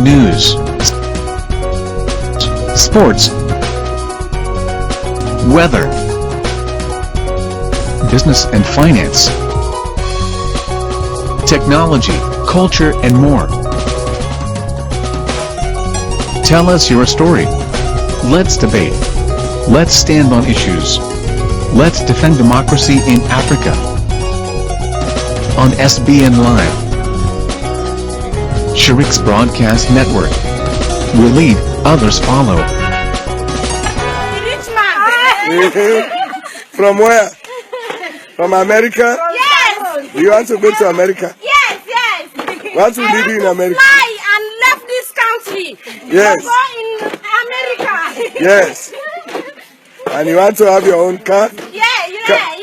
news, sports, weather, business and finance, technology, culture and more. Tell us your story. Let's debate. Let's stand on issues. Let's defend democracy in Africa. On SBN Live. Sherix Broadcast Network. We lead, others follow. Rich man. From where? From America? Yes. Do you want to go to America? Yes, yes. Want to live in America? Fly and left this country. Yes. To go in America. Yes. And you want to have your own car? Yeah.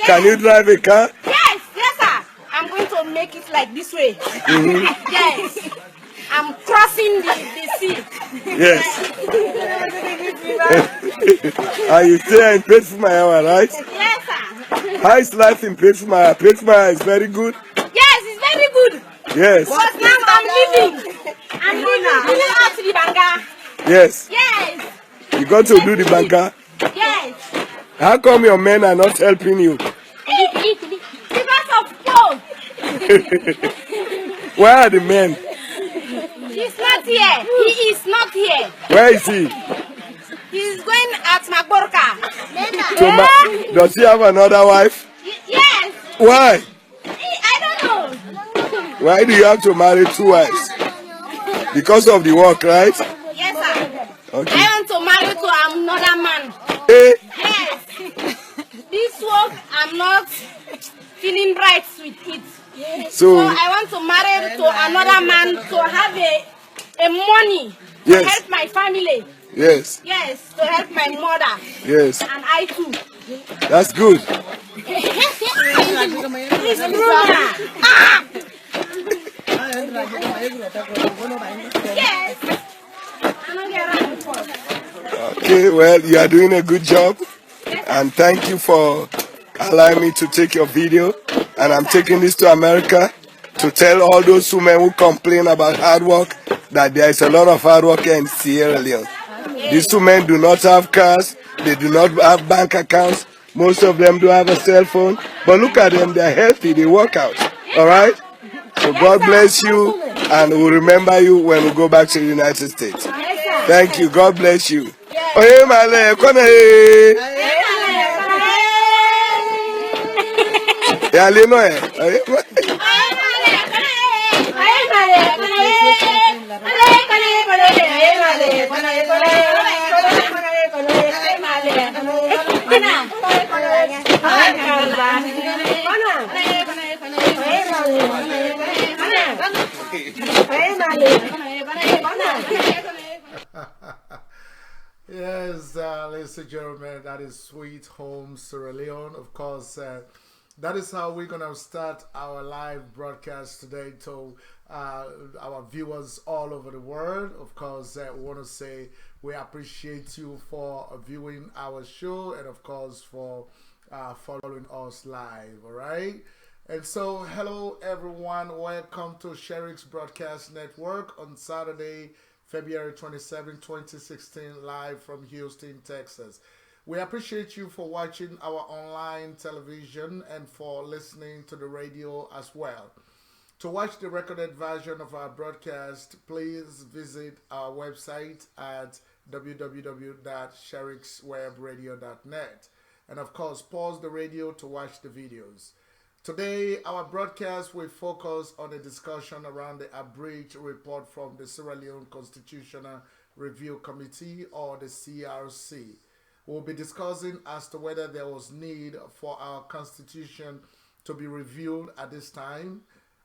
Can you drive a car? Yes, sir. I'm going to make it like this way. Yes. I'm crossing the sea. Yes. And you stay in Pittsburgh, right? Yes, sir. How is life in Pittsburgh? Pittsburgh is very good? Yes, it's very good. Yes. Because now I'm living out the Banga. Yes. Yes. You got to do the banker? Yes. How come your men are not helping you? Because of Paul. Where are the men? He's not here. He is not here. Where is he? He's going at Magborka. Does he have another wife? Yes. Why? I don't know. Why do you have to marry two wives? Because of the work, right? Yes, sir. Okay. I want to marry to another man. Eh? Yes. This work, I'm not feeling right with it. So I want to marry to another man to have a money to Yes. help my family. Yes. Yes, to help my mother. Yes. And I too. That's good. It's true. Ah! Yes. Okay, well, you are doing a good job. And thank you for allowing me to take your video. And I'm taking this to America to tell all those women who complain about hard work that there is a lot of hard work in Sierra Leone. These women do not have cars. They do not have bank accounts. Most of them don't have a cell phone. But look at them. They're healthy. They work out. All right? So God bless you. And we'll remember you when we go back to the United States. Thank you. God bless you. Oye, male, kone. Ya leno eh. Yes, ladies and gentlemen, that is Sweet Home Sierra Leone. Of course, that is how we're going to start our live broadcast today to our viewers all over the world. Of course, we want to say we appreciate you for viewing our show and, of course, for following us live, all right? And so, hello, everyone. Welcome to Sherix Broadcast Network on Saturday, February 27, 2016, live from Houston, Texas. We appreciate you for watching our online television and for listening to the radio as well. To watch the recorded version of our broadcast, please visit our website at www.sherixwebradio.net. And of course, pause the radio to watch the videos. Today, our broadcast will focus on a discussion around the abridged report from the Sierra Leone Constitutional Review Committee, or the CRC. We'll be discussing as to whether there was need for our constitution to be reviewed at this time.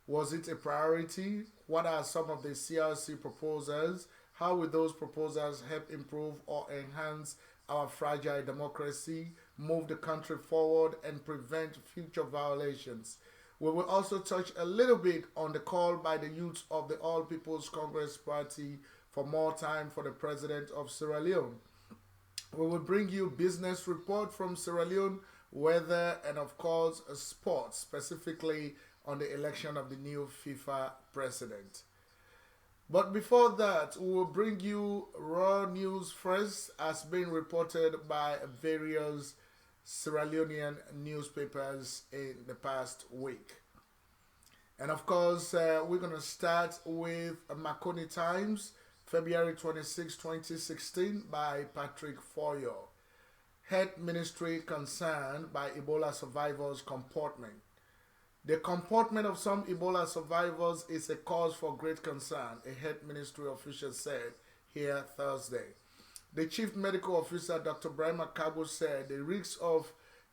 Was it a priority? What are some of the CRC proposals? How will those proposals help improve or enhance our fragile democracy, move the country forward, and prevent future violations? We will also touch a little bit on the call by the youth of the All People's Congress Party for more time for the President of Sierra Leone. We will bring you business report from Sierra Leone, weather, and of course sports, specifically on the election of the new FIFA president. But before that, we will bring you raw news first, as being reported by various Sierra Leonean newspapers in the past week. And of course, we're going to start with Makoni Times, February 26, 2016, by Patrick Foyo. Health Ministry concerned by Ebola survivors' comportment. The comportment of some Ebola survivors is a cause for great concern, a Health Ministry official said here Thursday. The Chief Medical Officer, Dr. Brahima Kabo, said the risk of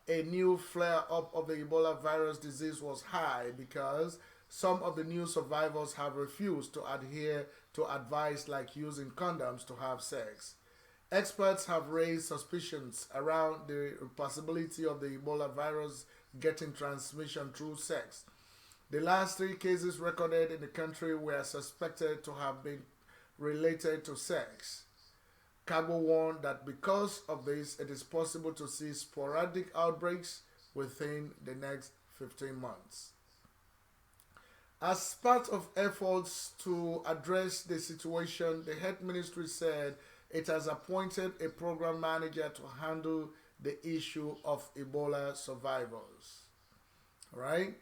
a new flare-up of the Ebola virus disease was high because some of the new survivors have refused to adhere to advice like using condoms to have sex. Experts have raised suspicions around the possibility of the Ebola virus getting transmission through sex. The last 3 cases recorded in the country were suspected to have been related to sex. Kabo warned that because of this, it is possible to see sporadic outbreaks within the next 15 months. As part of efforts to address the situation, the Health Ministry said it has appointed a program manager to handle the issue of Ebola survivors. All right?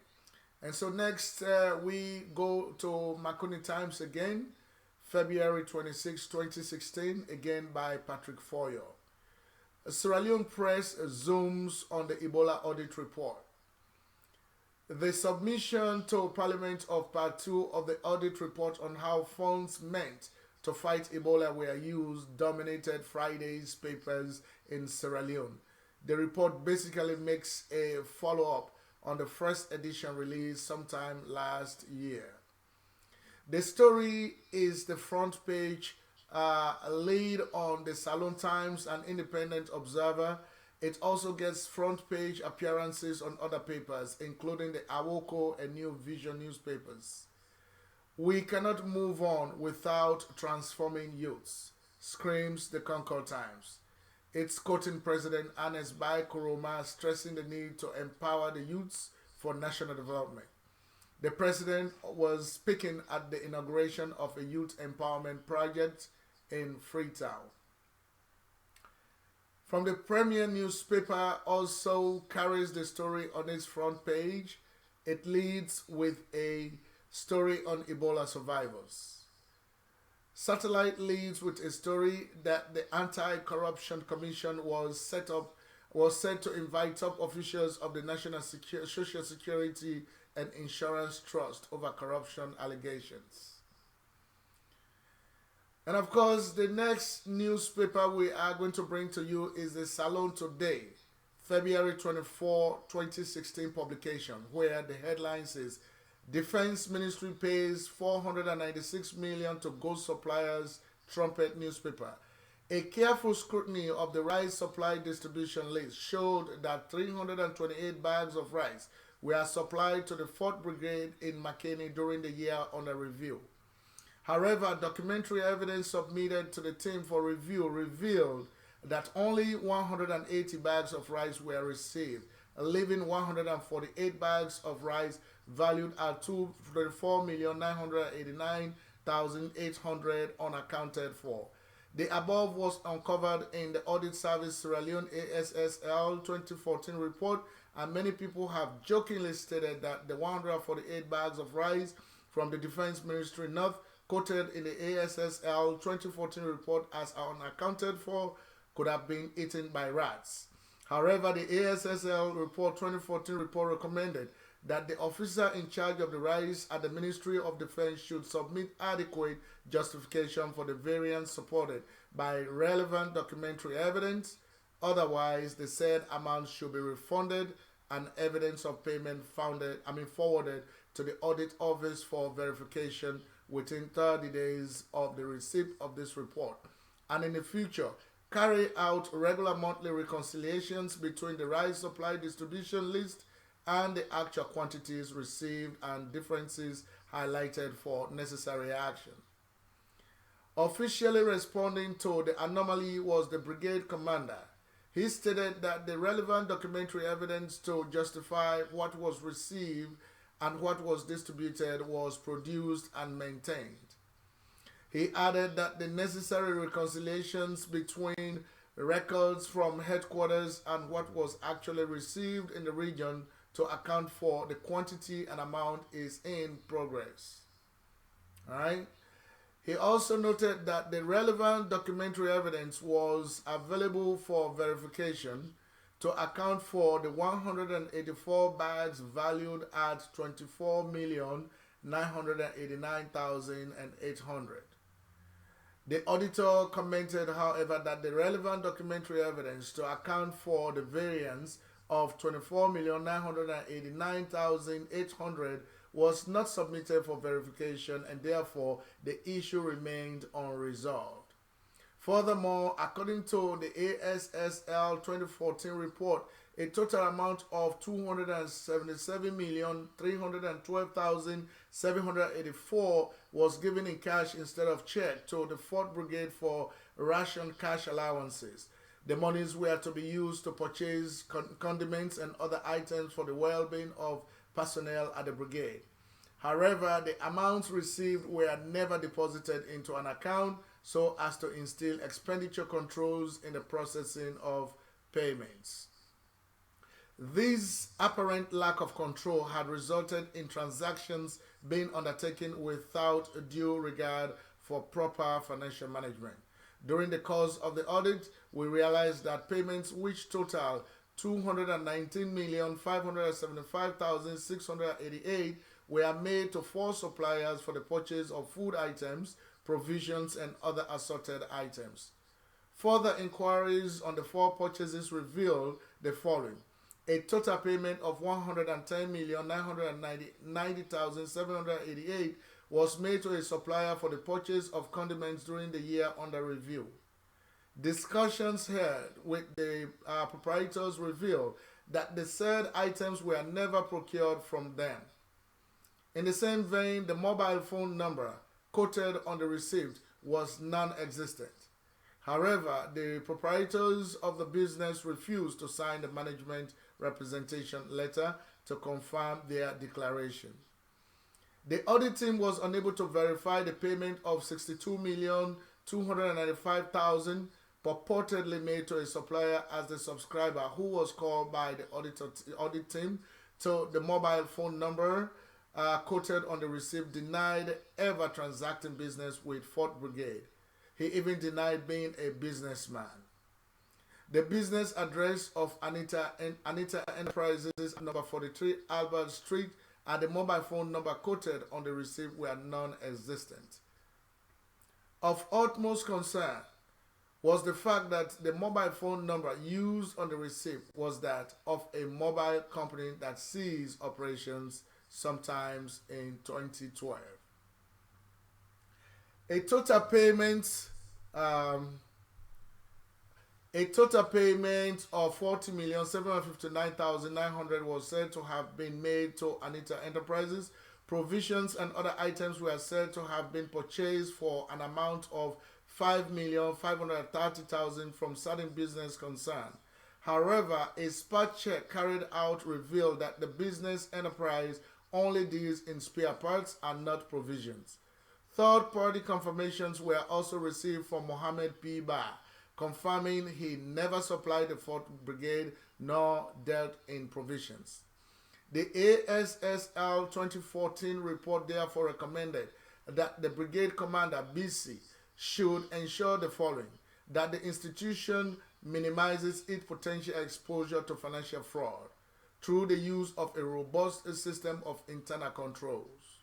And so next we go to Makoni Times again, February 26, 2016, again by Patrick Foyo. Sierra Leone Press zooms on the Ebola audit report. The submission to Parliament of Part 2 of the audit report on how funds meant to fight Ebola were used dominated Friday's papers in Sierra Leone. The report basically makes a follow-up on the first edition released sometime last year. The story is the front page lead on the Salon Times and Independent Observer. It also gets front page appearances on other papers, including the Awoko and New Vision newspapers. We cannot move on without transforming youths, screams the Concord Times. It's quoting President Ernest Bai Koroma, stressing the need to empower the youths for national development. The president was speaking at the inauguration of a youth empowerment project in Freetown. From the Premier newspaper also carries the story on its front page. It leads with a story on Ebola survivors. Satellite leads with a story that the Anti-Corruption Commission was set to invite top officials of the National Social Security and Insurance Trust over corruption allegations. And of course, the next newspaper we are going to bring to you is the Salon Today, February 24, 2016 publication, where the headline says, Defense Ministry pays $496 million to ghost suppliers, Trumpet newspaper. A careful scrutiny of the rice supply distribution list showed that 328 bags of rice were supplied to the 4th Brigade in McKinney during the year under review. However, documentary evidence submitted to the team for review revealed that only 180 bags of rice were received, leaving 148 bags of rice valued at $24,989,800 unaccounted for. The above was uncovered in the Audit Service Sierra Leone ASSL 2014 report, and many people have jokingly stated that the 148 bags of rice from the Defense Ministry North quoted in the ASSL 2014 report as unaccounted for could have been eaten by rats. However, the ASSL report 2014 report recommended that the officer in charge of the rice at the Ministry of Defense should submit adequate justification for the variance supported by relevant documentary evidence. Otherwise, the said amount should be refunded and evidence of payment forwarded to the Audit Office for verification within 30 days of the receipt of this report. And in the future, carry out regular monthly reconciliations between the rice supply distribution list and the actual quantities received and differences highlighted for necessary action. Officially responding to the anomaly was the brigade commander. He stated that the relevant documentary evidence to justify what was received and what was distributed was produced and maintained. He added that the necessary reconciliations between records from headquarters and what was actually received in the region to account for the quantity and amount is in progress. All right. He also noted that the relevant documentary evidence was available for verification to account for the 184 bags valued at 24,989,800. The auditor commented, however, that the relevant documentary evidence to account for the variance of 24,989,800 was not submitted for verification, and therefore the issue remained unresolved. Furthermore, according to the ASSL 2014 report, a total amount of 277,312,784 was given in cash instead of check to the 4th Brigade for ration cash allowances. The monies were to be used to purchase condiments and other items for the well-being of personnel at the brigade. However, the amounts received were never deposited into an account so as to instill expenditure controls in the processing of payments. This apparent lack of control had resulted in transactions being undertaken without due regard for proper financial management. During the course of the audit, we realized that payments which total 219,575,688 were made to 4 suppliers for the purchase of food items, provisions, and other assorted items. Further inquiries on the 4 purchases revealed the following: a total payment of 110,990,788 was made to a supplier for the purchase of condiments during the year under review. Discussions held with the proprietors revealed that the said items were never procured from them. In the same vein, the mobile phone number quoted on the receipt was non-existent. However, the proprietors of the business refused to sign the management representation letter to confirm their declaration. The audit team was unable to verify the payment of 62,295,000 purportedly made to a supplier, as the subscriber, who was called by the audit team to the mobile phone number quoted on the receipt, denied ever transacting business with 4th Brigade. He even denied being a businessman. The business address of Anita Enterprises, number 43 Albert Street, and the mobile phone number quoted on the receipt were non-existent. Of utmost concern was the fact that the mobile phone number used on the receipt was that of a mobile company that ceased operations sometimes in 2012. A total payment of 40,759,900 was said to have been made to Anita Enterprises. Provisions and other items were said to have been purchased for an amount of 5,530,000 from certain business concern. However, a spot check carried out revealed that the business enterprise only deals in spare parts and not provisions. Third-party confirmations were also received from Mohammed P. Ba, confirming he never supplied the 4th Brigade nor dealt in provisions. The ASSL 2014 report therefore recommended that the brigade commander, BC, should ensure the following: that the institution minimizes its potential exposure to financial fraud through the use of a robust system of internal controls.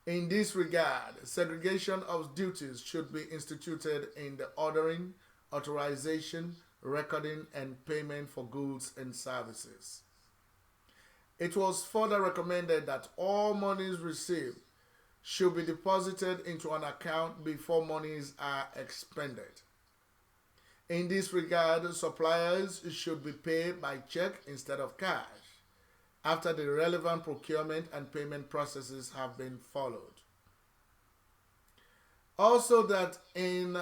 In this regard, segregation of duties should be instituted in the ordering, authorization, recording, and payment for goods and services. It was further recommended that all monies received should be deposited into an account before monies are expended. In this regard, suppliers should be paid by check instead of cash after the relevant procurement and payment processes have been followed. Also, that an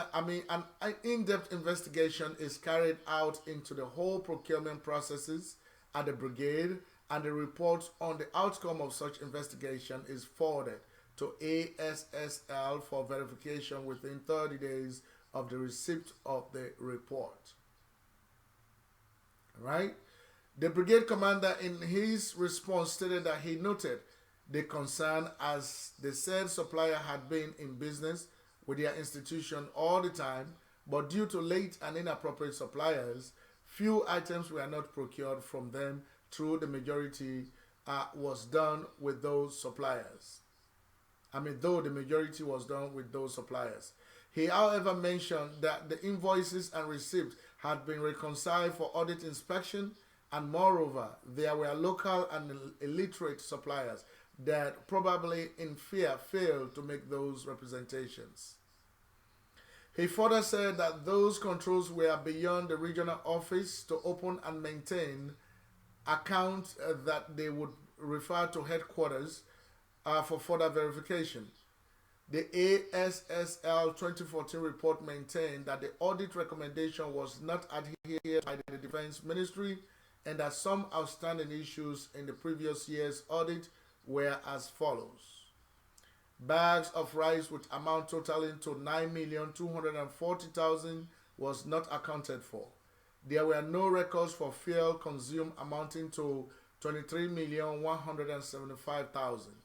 in-depth investigation is carried out into the whole procurement processes at the brigade, and the report on the outcome of such investigation is forwarded to ASSL for verification within 30 days of the receipt of the report. Right? The brigade commander in his response stated that he noted the concern as the said supplier had been in business with their institution all the time, but due to late and inappropriate suppliers, few items were not procured from them through the majority was done with those suppliers. Though the majority was done with those suppliers. He, however, mentioned that the invoices and receipts had been reconciled for audit inspection, and moreover, there were local and illiterate suppliers that probably in fear failed to make those representations. He further said that those controls were beyond the regional office to open and maintain accounts that they would refer to headquarters for further verification. The ASSL 2014 report maintained that the audit recommendation was not adhered by the Defense Ministry and that some outstanding issues in the previous year's audit were as follows. Bags of rice with amount totaling to 9,240,000 was not accounted for. There were no records for fuel consumed amounting to 23,175,000.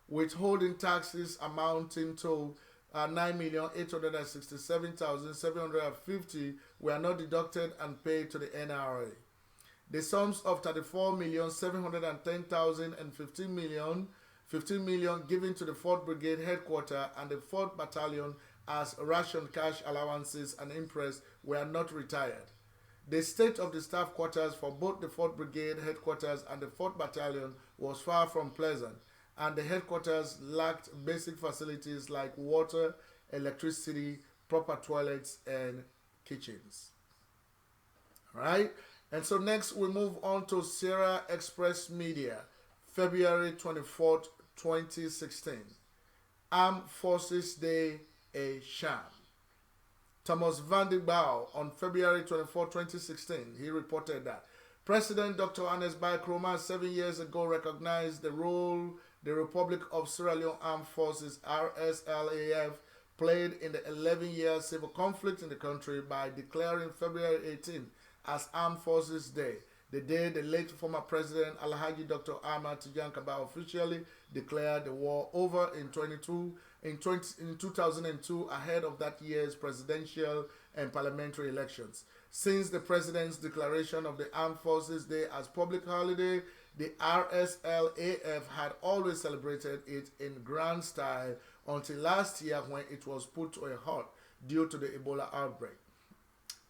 Withholding taxes amounting to 9,867,750 were not deducted and paid to the NRA. The sums of 34,710,000 and 15 million given to the 4th Brigade Headquarters and the 4th Battalion as ration cash allowances and interest were not retired. The state of the staff quarters for both the 4th Brigade Headquarters and the 4th Battalion was far from pleasant, and the headquarters lacked basic facilities like water, electricity, proper toilets, and kitchens. All right? And so next we move on to Sierra Express Media, February 24th, 2016. Armed Forces Day, a sham. Thomas Van der Baal on February 24, 2016, he reported that President Dr. Ernest Bai Koroma 7 years ago recognized the role the Republic of Sierra Leone Armed Forces RSLAF played in the 11-year civil conflict in the country by declaring February 18 as Armed Forces Day, the day the late former President Alhaji Dr. Ahmad Tijan Kaba officially declared the war over in 2002 ahead of that year's presidential and parliamentary elections. Since the President's declaration of the Armed Forces Day as public holiday, the RSLAF had always celebrated it in grand style until last year when it was put to a halt due to the Ebola outbreak.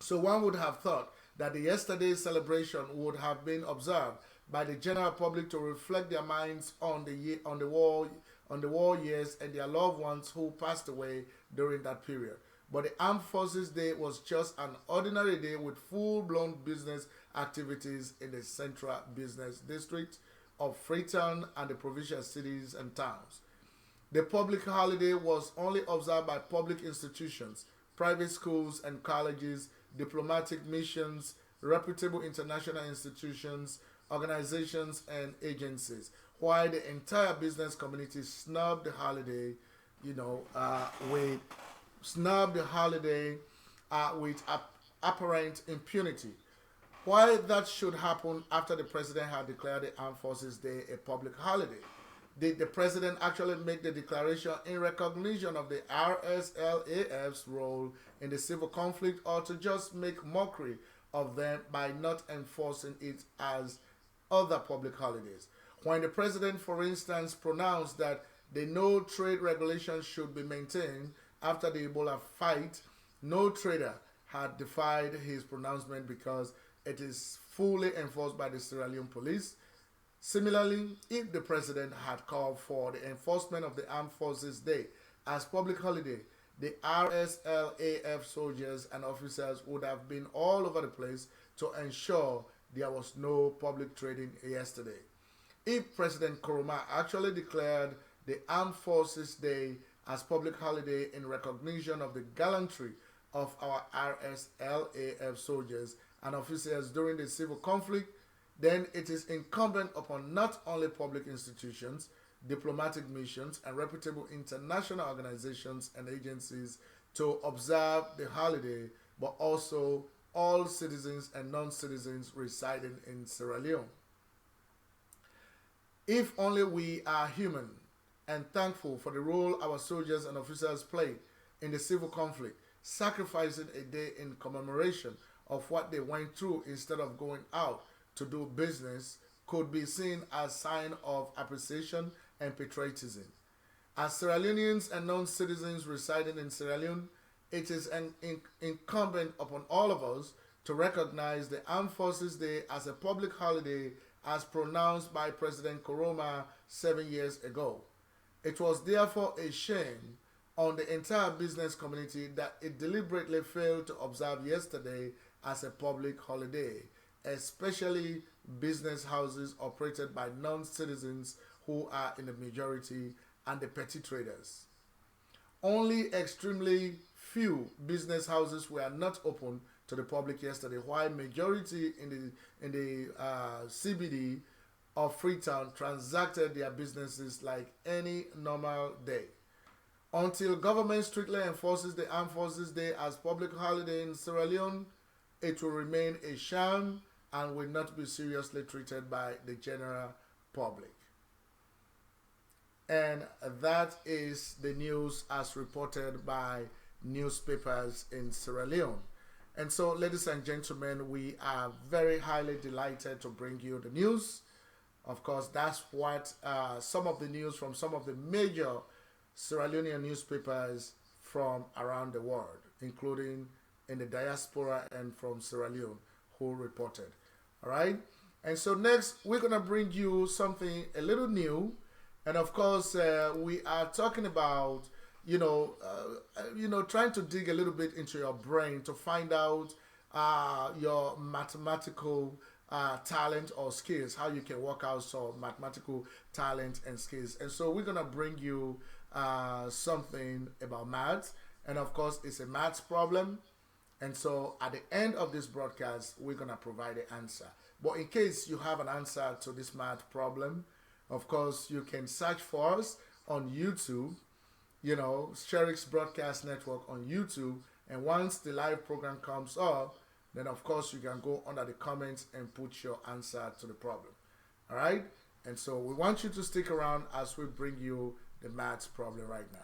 So one would have thought that the yesterday's celebration would have been observed by the general public to reflect their minds on the war years and their loved ones who passed away during that period. But the Armed Forces Day was just an ordinary day with full-blown business activities in the central business district of Freetown and the provincial cities and towns. The public holiday was only observed by public institutions, private schools and colleges, diplomatic missions, reputable international institutions, organizations, and agencies, while the entire business community snubbed the holiday, with apparent impunity. Why that should happen after the president had declared the Armed Forces Day a public holiday? Did the president actually make the declaration in recognition of the RSLAF's role in the civil conflict, or to just make mockery of them by not enforcing it as other public holidays? When the president, for instance, pronounced that the no trade regulations should be maintained after the Ebola fight, no trader had defied his pronouncement because it is fully enforced by the Sierra Leone police. Similarly, if the president had called for the enforcement of the Armed Forces Day as public holiday, the RSLAF soldiers and officers would have been all over the place to ensure there was no public trading yesterday. If President Koroma actually declared the Armed Forces Day as public holiday in recognition of the gallantry of our RSLAF soldiers and officers during the civil conflict, then it is incumbent upon not only public institutions, diplomatic missions, and reputable international organizations and agencies to observe the holiday, but also all citizens and non-citizens residing in Sierra Leone. If only we are human and thankful for the role our soldiers and officers played in the civil conflict, sacrificing a day in commemoration of what they went through instead of going out to do business, could be seen as sign of appreciation and patriotism. As Sierra Leoneans and non-citizens residing in Sierra Leone, it is incumbent upon all of us to recognize the Armed Forces Day as a public holiday as pronounced by President Koroma 7 years ago. It was therefore a shame on the entire business community that it deliberately failed to observe yesterday as a public holiday, especially business houses operated by non-citizens who are in the majority and the petty traders. Only extremely few business houses were not open to the public yesterday, while majority in the CBD of Freetown transacted their businesses like any normal day. Until government strictly enforces the Armed Forces Day as public holiday in Sierra Leone, it will remain a sham and will not be seriously treated by the general public. And that is the news as reported by newspapers in Sierra Leone. And so, ladies and gentlemen, we are very highly delighted to bring you the news. Of course, that's what some of the news from some of the major Sierra Leonean newspapers from around the world, including in the diaspora and from Sierra Leone, who reported. All right? And so next, we're going to bring you something a little new. And of course, we are talking about, trying to dig a little bit into your brain to find out your mathematical talent or skills, how you can work out some mathematical talent and skills. And so we're going to bring you something about maths. And of course, it's a maths problem. And so at the end of this broadcast, we're going to provide the answer. But in case you have an answer to this math problem, of course, you can search for us on YouTube, Sherix Broadcast Network on YouTube. And once the live program comes up, then of course you can go under the comments and put your answer to the problem. All right? And so we want you to stick around as we bring you the maths problem right now.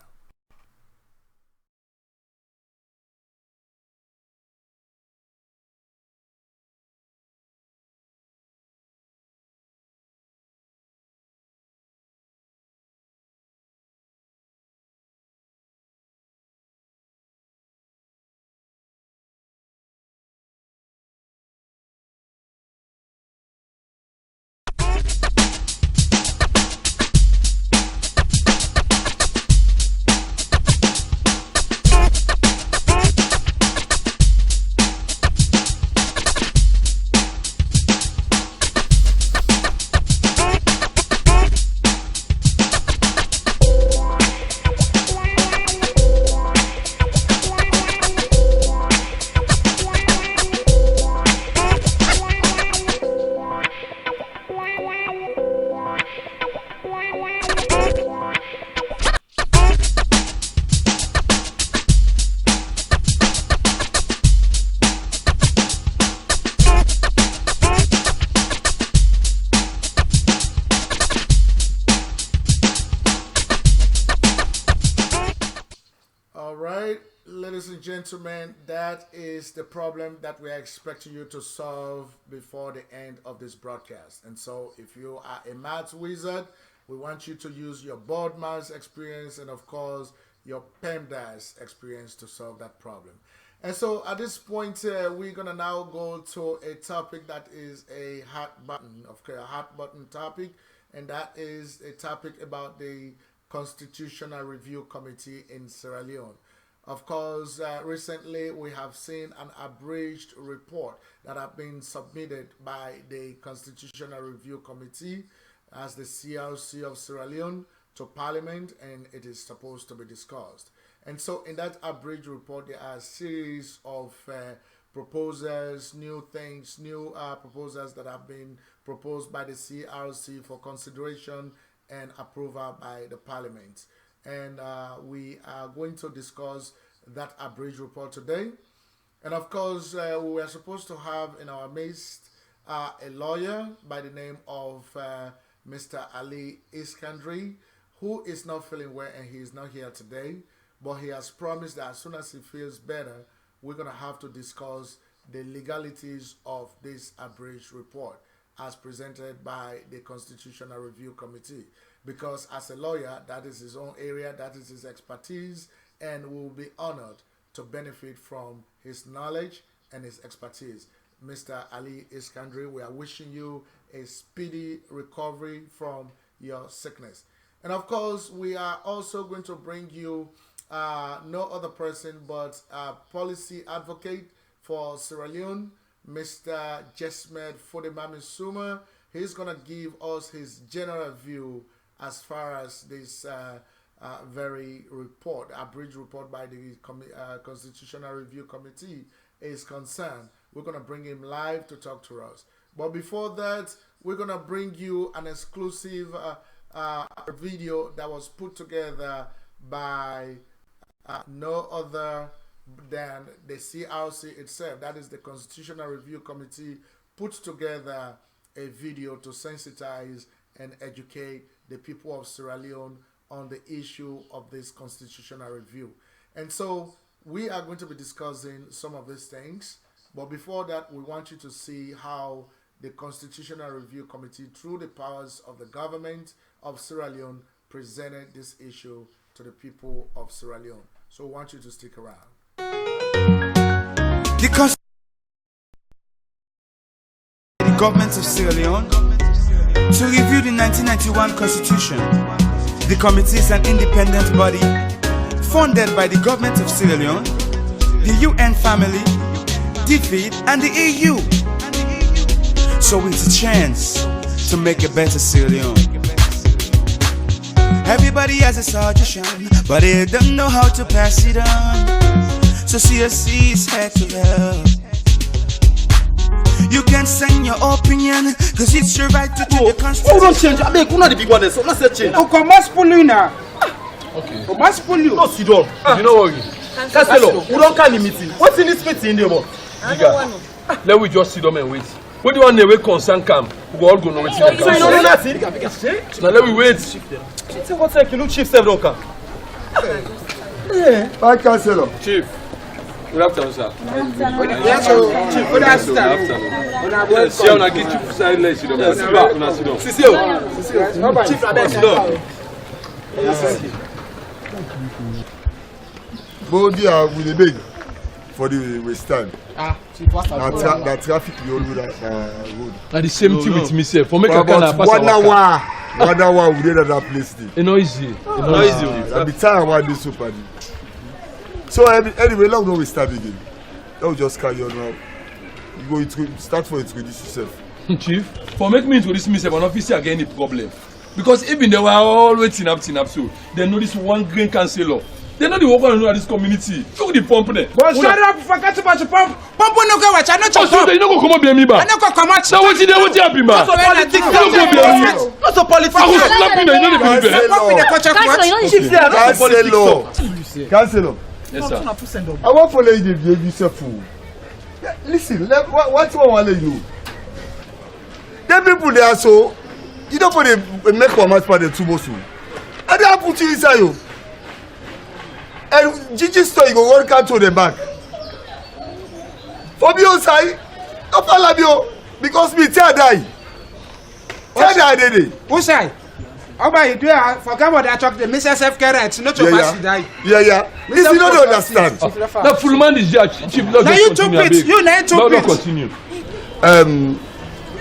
Ladies and gentlemen, that is the problem that we are expecting you to solve before the end of this broadcast. And so if you are a maths wizard, we want you to use your board maths experience and of course your PEMDAS experience to solve that problem. And so at this point, we're going to now go to a topic that is a hot button, a hot button topic, and that is a topic about the Constitutional Review Committee in Sierra Leone. Of course, recently we have seen an abridged report that have been submitted by the Constitutional Review Committee as the CRC of Sierra Leone to Parliament, and it is supposed to be discussed. And so in that abridged report, there are a series of proposals, new things, new proposals that have been proposed by the CRC for consideration and approval by the Parliament. And we are going to discuss that abridged report today. And of course, we were supposed to have in our midst a lawyer by the name of Mr. Ali Iskandri, who is not feeling well and he is not here today. But he has promised that as soon as he feels better, we're going to have to discuss the legalities of this abridged report as presented by the Constitutional Review Committee. Because as a lawyer, that is his own area, that is his expertise, and we will be honored to benefit from his knowledge and his expertise. Mr. Ali Iskandri, we are wishing you a speedy recovery from your sickness. And of course, we are also going to bring you no other person but a policy advocate for Sierra Leone, Mr. Jesmed Fodemami Suma. He's going to give us his general view as far as this very report, abridged report by the Constitutional Review Committee is concerned. We're going to bring him live to talk to us. But before that, we're going to bring you an exclusive video that was put together by no other than the CRC itself. That is the Constitutional Review Committee put together a video to sensitize and educate the people of Sierra Leone on the issue of this constitutional review. And so we are going to be discussing some of these things. But before that, we want you to see how the Constitutional Review Committee, through the powers of the government of Sierra Leone, presented this issue to the people of Sierra Leone. So we want you to stick around. The government of Sierra Leone to review the 1991 Constitution. The committee is an independent body funded by the government of Sierra Leone, the UN family, DFID, and the EU. So it's a chance to make a better Sierra Leone. Everybody has a suggestion, but they don't know how to pass it on. So CSC is here to help. You can send your opinion, cause it's your right to change the constitution. Don't change. I mean, not the big one, so let's change. Oh, come on, pull you now. Okay. Come on, pull you. No, sit down. You know what? Cancelo, we don't call the meeting. What's in this meeting in the month? Let we just sit down and wait. What do you want to wait concern camp? We all go no wait. So you know nothing? Now let me wait. Say what's like you look chief self don't come. Hi, Cancelo. Chief. Good afternoon, sir. Yes, Chief. Good afternoon. See how I get you silent, you know. Sit down. Sit down. Chief, sit down. Bodia with the big for the West End. That traffic we all do that road. Now the same thing with me, sir. For make a car pass. 1 hour we did at that place. It's not easy. I be tired about this super. So anyway, long don't we start again. Don't just carry on now. You go to start for introduce yourself. Chief, for make me introduce myself, an officer again the problem. Because even they were all waiting up, so they know this one green councillor. They know the work on this community. Look at the pump there. But shut up, forget about the pump. Pump no go watch. I know you don't go come up behind me, ba. I know come out. Now what you happy, ba? Not a politics. I was slapping you, you know the Cancelo. Yes, sir. I want to let you give yourself fool. Listen, what you want to do? The people they are so, you don't put a make one match for the two most. And they put you inside you. And Gigi store you go work out to the back. For me outside, don't follow me because me tell die. Tell die dey. Who's I? Oba you do forget what I talk the Mrs. F carrots, not your master die. Yeah. This you don't understand. The full man is there, Chief. Now you took it. You now took it. No, continue.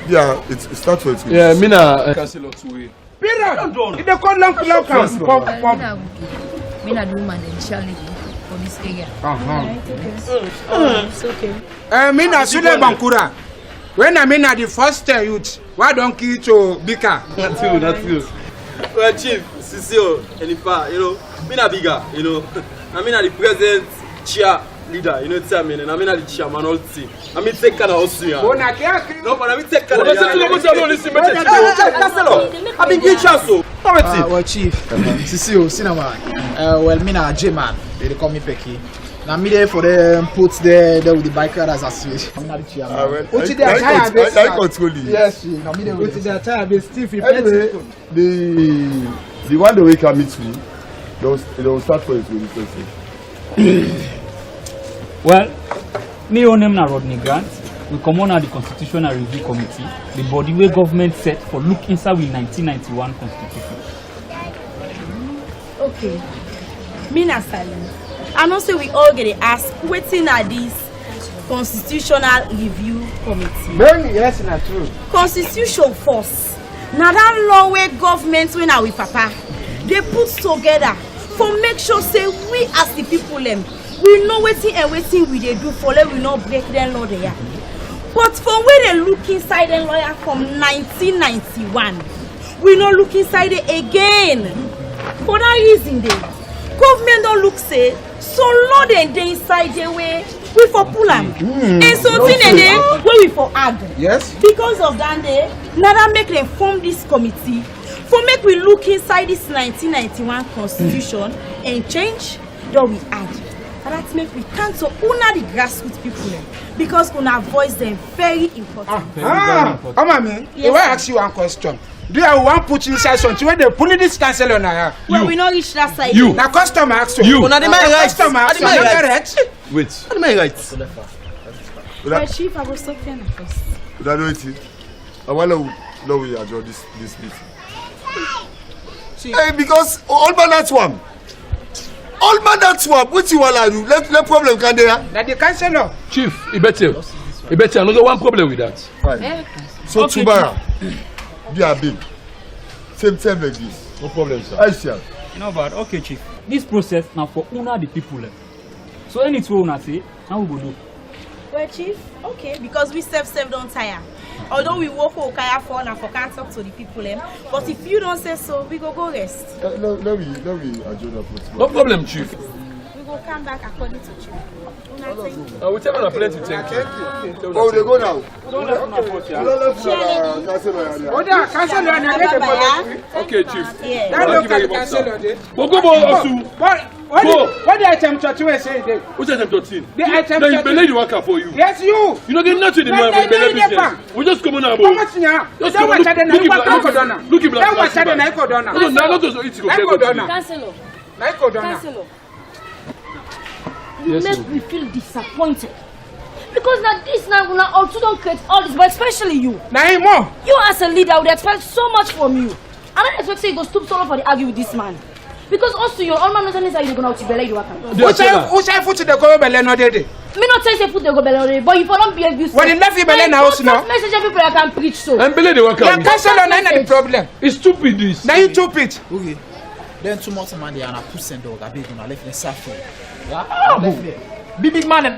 Yeah, it start for it. Yeah, Mina Cancelo to way. Period. If they call long come. Mina do man and Charlie for this area. It's okay. Mina Sule Bankura. When I mean the first youth, why don't you to Bika? That's you. Well, Chief, Sisio, Elifa, you know, Mina bigger, you know. I mean, the present chair leader, you know what I mean, and I mean, the chairman all team. I mean, take kind of also. No, but I mean, take kind of. I've been good chance, so. Well, Chief, Sisio, Cinema. Well, me na J-Man. They call me Pecky. Now, me there for them put there with the bike riders association. I'm not the chairman. What did I control you? Yes, now me there with the attire base Steve. Anyway, the one the way can meet me, they will start for his registration. Well, me own name na Rodney Grant. We come on the Constitutional Review Committee, the body where government set for look inside with 1991 Constitution. Okay, me na silent. I know say we all get to ask wetin are this Constitutional Review Committee. Yes, na true. Constitution first. Na that law where government wey na with papa they put together for make sure say we as the people we know wetin and wetin we dey do for let we not break them law there. But from where they look inside the lawyer from 1991, we no look inside it again. For that reason, government don't look say so law dem dey inside the way we for pull am. And something dey where we for add. Yes. Because of that day, now that make them form this committee for make we look inside this 1991 constitution and change that we add. And that make we cancel una the grassroots people because una voice them very important. Come on, man. Yes, I ask you one question. Do you want put inside something when they pull this cancel on her? Well, we not reach that side. You. Now customer ask you. You. Una the my rights. Customer ask you. Right. Wait. What my rights? My chief, I will stop here first. I know it. I want to know we adjourn this meeting. Hey, because all man that's one. All man that's one. What you want to do? Let problem can there. Now the cancel. Chief, he better another one problem with that. Right. So okay, tomorrow, be a big. Same like this. No problem, sir. I see. You know but okay, Chief. This process now for una the people. So anything una say, how we go do? Well, Chief, okay, because we self don't tire. Although we work for Okaya for and for can't talk to the people, but if you don't say so, we go rest. Let me adjourn the foot. No problem, Chief. We go come back according to Chief. We tell them a plenty thank you. Oh, they go now. Okay, Chief. Yeah. Thank you very much, sir. Go. What the item 13 say? Which item 13? The item Then you believe the worker for you. Yes, you. You don't get nothing in the man for the business. We just come on about. How much now? Just come on. Look at How much are the Naiko No, now not to eat. Councillor. Naiko You make me feel disappointed. Because now this now gonna also don't create all this, but especially you. Naimo. You as a leader would expect so much from you. And I expect say you go stoop solo for the argue with this man. Because also your own man knows that you're gonna to belay you work. Which I put to the go belay no day. Me not say put the go belay, but if you don't be abused. When you left you belay now, no. Message people that can preach so. And belay the worker. You cancel on any problem. It's stupid this. Now you stupid. Okay. Then too much man they are not pushing dog. I beg you now left the suffer. Yeah. Big man.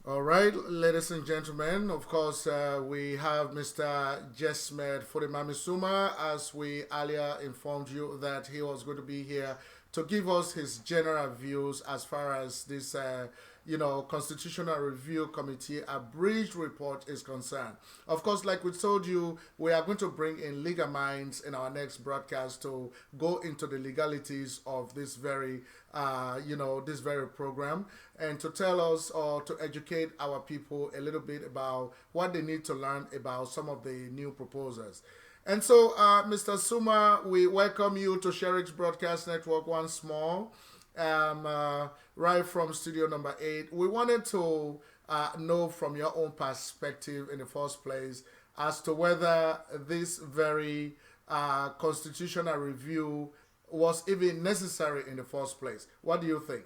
All right, ladies and gentlemen, of course, we have Mr. Jesmed Fodemamisuma, as we earlier informed you that he was going to be here to give us his general views as far as this, Constitutional Review Committee abridged report is concerned. Of course, like we told you, we are going to bring in legal minds in our next broadcast to go into the legalities of this very, this very program, and to tell us or to educate our people a little bit about what they need to learn about some of the new proposals. And so, Mr. Suma, we welcome you to Sherix Broadcast Network once more, right from studio number 8. We wanted to know from your own perspective in the first place as to whether this very constitutional review was even necessary in the first place. What do you think?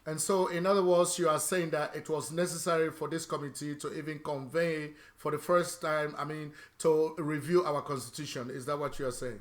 And so, in other words, you are saying that it was necessary for this committee to even convey for the first time, to review our constitution. Is that what you are saying?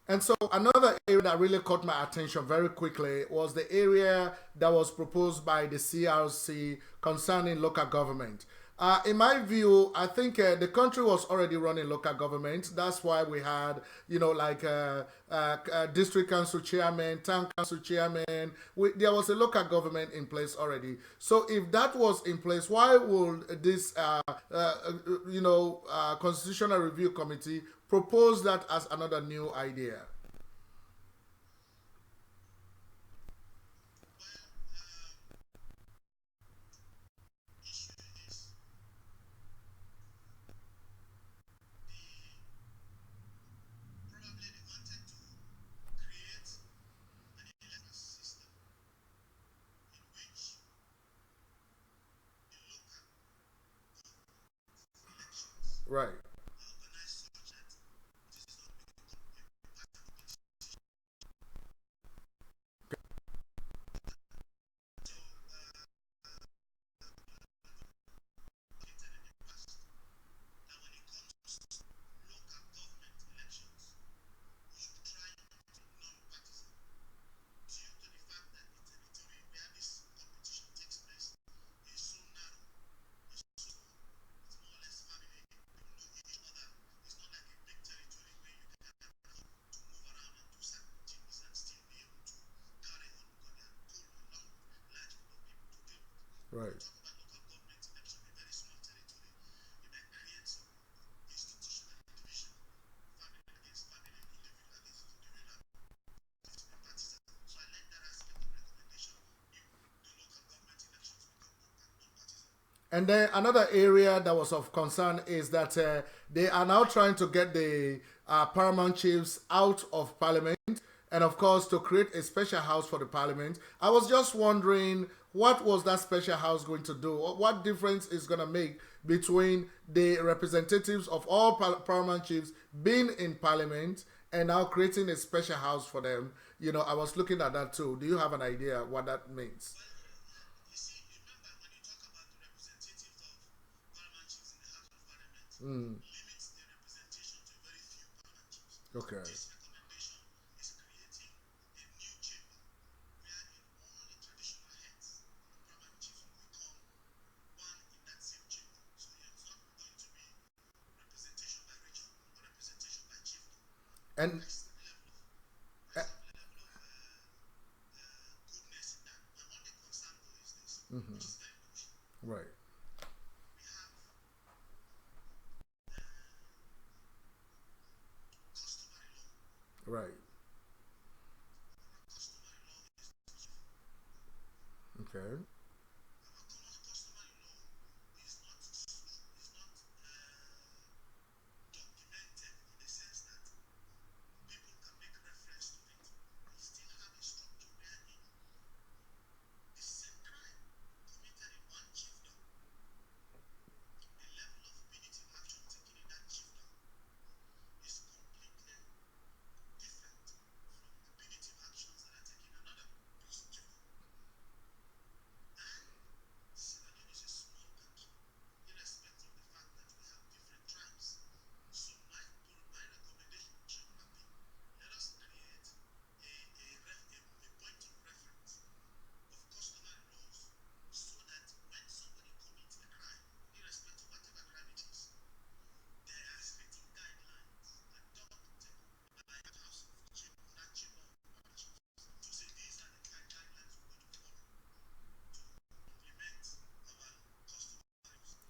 And so another area that really caught my attention very quickly was the area that was proposed by the CRC concerning local government. In my view, I think the country was already running local government. That's why we had, district council chairman, town council chairman. There was a local government in place already. So if that was in place, why would this, Constitutional Review Committee propose that as another new idea? Right. Right. And then another area that was of concern is that they are now trying to get the paramount chiefs out of parliament, and of course to create a special house for the parliament. I was just wondering, what was that special house going to do? What difference is going to make between the representatives of all paramount chiefs being in parliament and now creating a special house for them? You know, I was looking at that too. Do you have an idea what that means? Mm. Okay. And right. Right. Okay.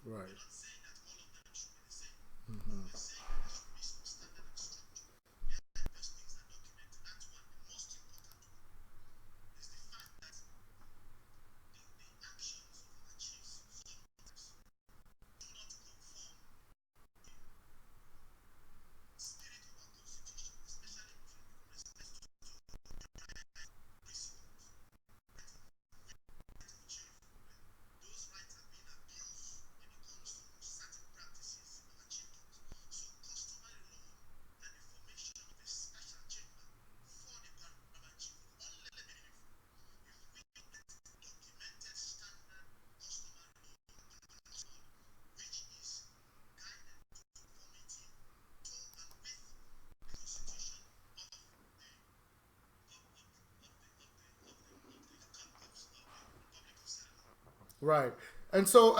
Right. Right. And so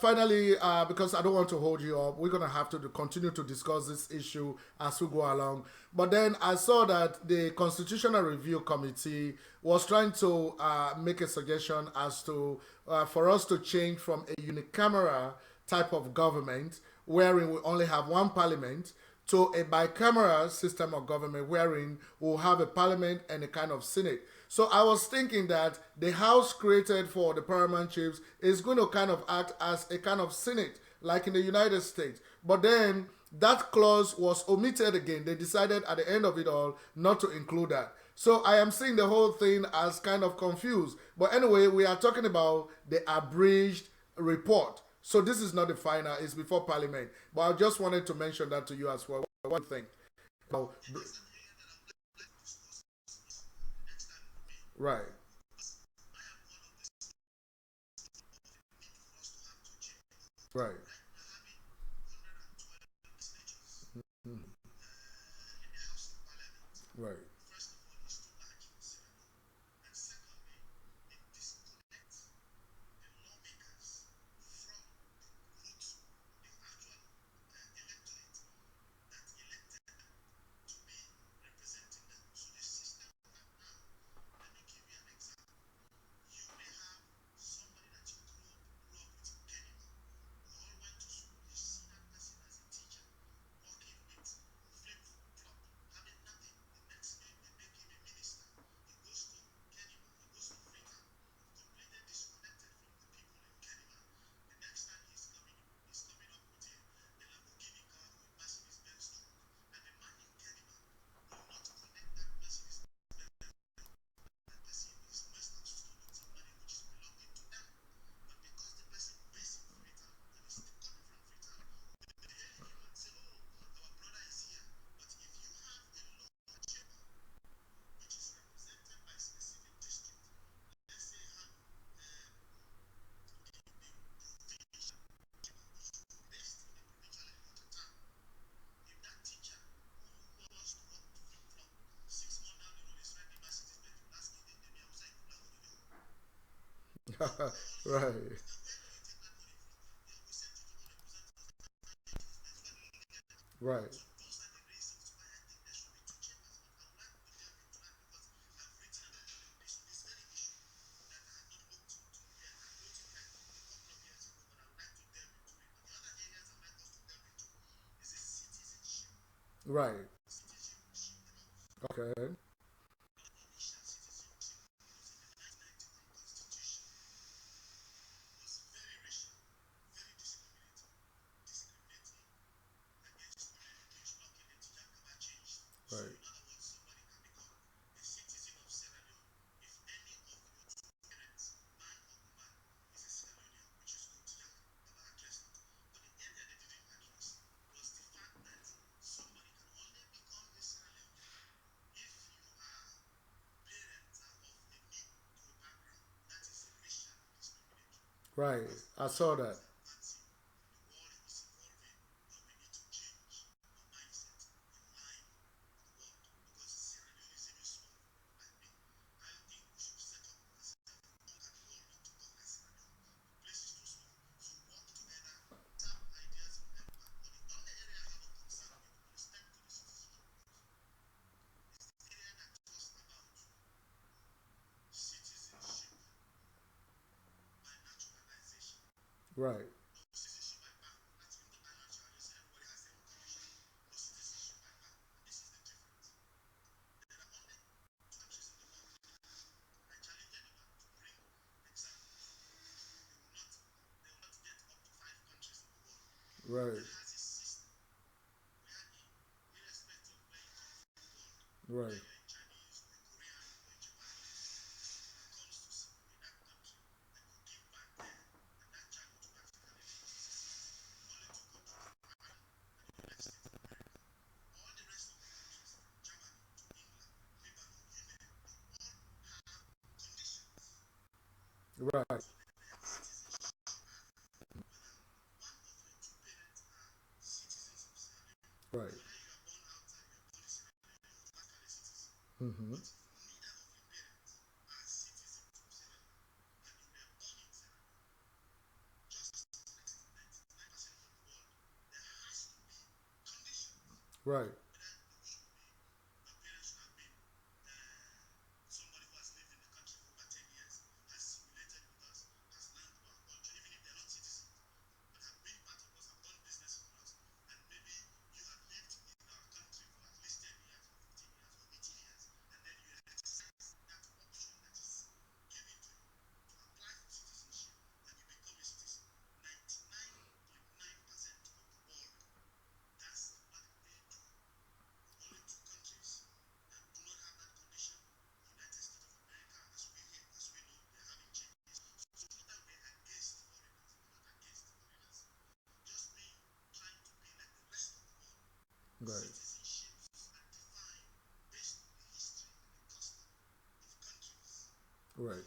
finally, because I don't want to hold you up, we're going to have to continue to discuss this issue as we go along. But then I saw that the Constitutional Review Committee was trying to make a suggestion as to for us to change from a unicameral type of government wherein we only have one parliament to a bicameral system of government wherein we'll have a parliament and a kind of senate. So I was thinking that the house created for the paramount chiefs is going to kind of act as a kind of senate, like in the United States. But then that clause was omitted again. They decided at the end of it all not to include that. So I am seeing the whole thing as kind of confused. But anyway, we are talking about the abridged report. So this is not the final, it's before Parliament. But I just wanted to mention that to you as well. What do you think? Oh, right. Right. Mm. Right. Right. Right. Right. Okay. Right. Right. I saw that. Right. Right. Right. Right. Right. Mm-hmm. Right. Right. Right.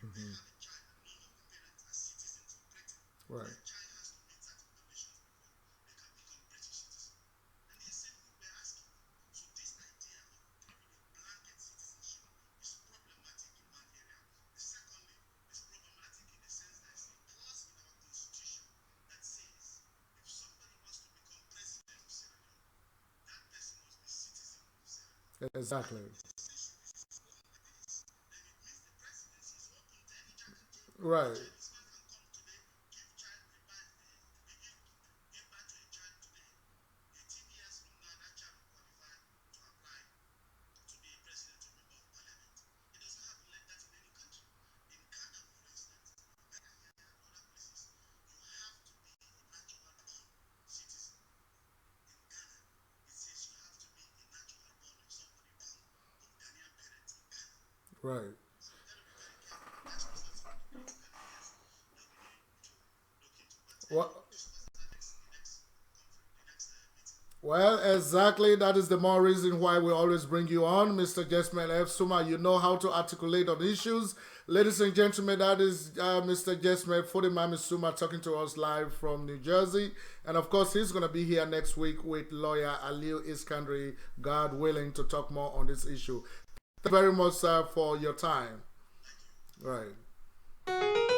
Mm-hmm. Right. Exactly. Right. Right. What? Well, exactly. That is the more reason why we always bring you on, Mr. Jesmel F. Suma. You know how to articulate on issues. Ladies and gentlemen, that is Mr. Jesmel Fodimami Suma talking to us live from New Jersey. And of course, he's going to be here next week with lawyer Aliu Iskandari, God willing, to talk more on this issue. Thank you very much, sir, for your time. Right.